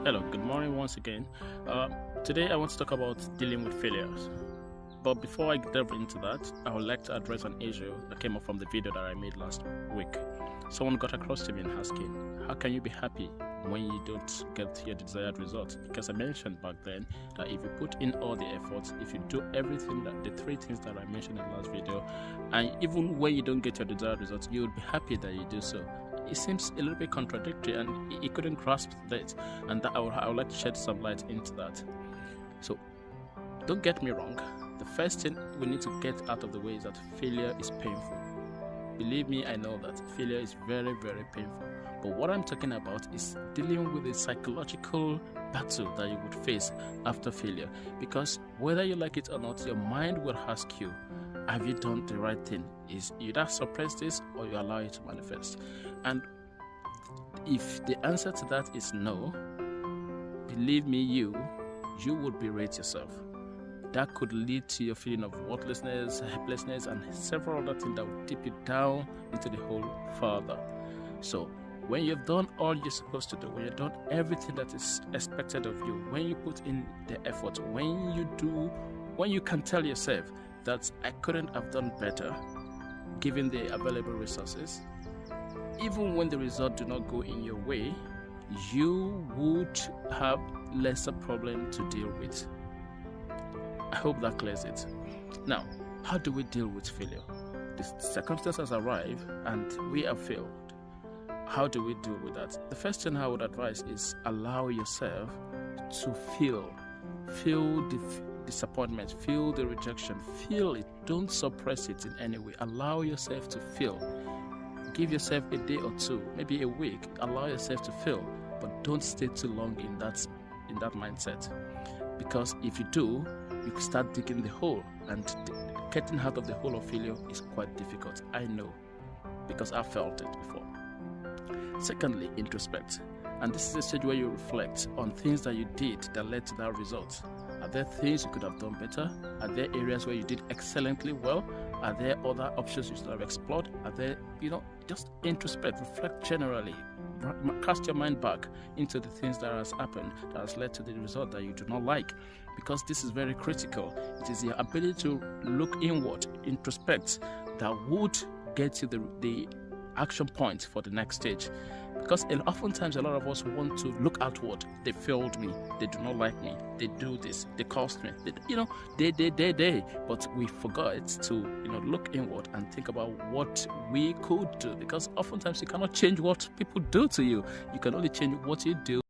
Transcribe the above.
Hello, good morning once again. Today I want to talk about dealing with failures. But before I delve into that, I would like to address an issue that came up from the video that I made last week. Someone got across to me and asking, how can you be happy when you don't get your desired result? Because I mentioned back then that if you put in all the efforts, if you do everything, that the three things that I mentioned in the last video, and even when you don't get your desired results, you would be happy that you do so. It seems a little bit contradictory, and he couldn't grasp that, and that I would like to shed some light into that. So don't get me wrong, the first thing we need to get out of the way is that failure is painful. Believe me, I know that failure is very, very painful. But what I'm talking about is dealing with the psychological battle that you would face after failure. Because whether you like it or not, your mind will ask you, have you done the right thing? Is you either suppress this or you allow it to manifest. And if the answer to that is no, believe me, you would berate yourself. That could lead to your feeling of worthlessness, helplessness, and several other things that will dip you down into the hole further. So when you've done all you're supposed to do, when you've done everything that is expected of you, when you put in the effort, when you can tell yourself that I couldn't have done better given the available resources, even when the result do not go in your way, you would have lesser problem to deal with. I hope that clears it. Now, how do we deal with failure? The circumstances arrive and we have failed. How do we deal with that? The first thing I would advise is allow yourself to feel the disappointment, feel the rejection, feel it. Don't suppress it in any way. Allow yourself to feel. Give yourself a day or two, maybe a week. Allow yourself to feel, but don't stay too long in that mindset. Because if you do, you can start digging the hole, and getting out of the hole of failure is quite difficult. I know, because I felt it before. Secondly, introspect. And this is a stage where you reflect on things that you did that led to that result. Are there things you could have done better? Are there areas where you did excellently well? Are there other options you should have explored? Are there, just introspect, reflect generally. Cast your mind back into the things that has happened, that has led to the result that you do not like. Because this is very critical. It is your ability to look inward, introspect, that would get you the action point for the next stage. Because oftentimes a lot of us want to look outward. They failed me. They do not like me. They do this. They cost me. They. But we forgot to, look inward and think about what we could do. Because oftentimes you cannot change what people do to you. You can only change what you do.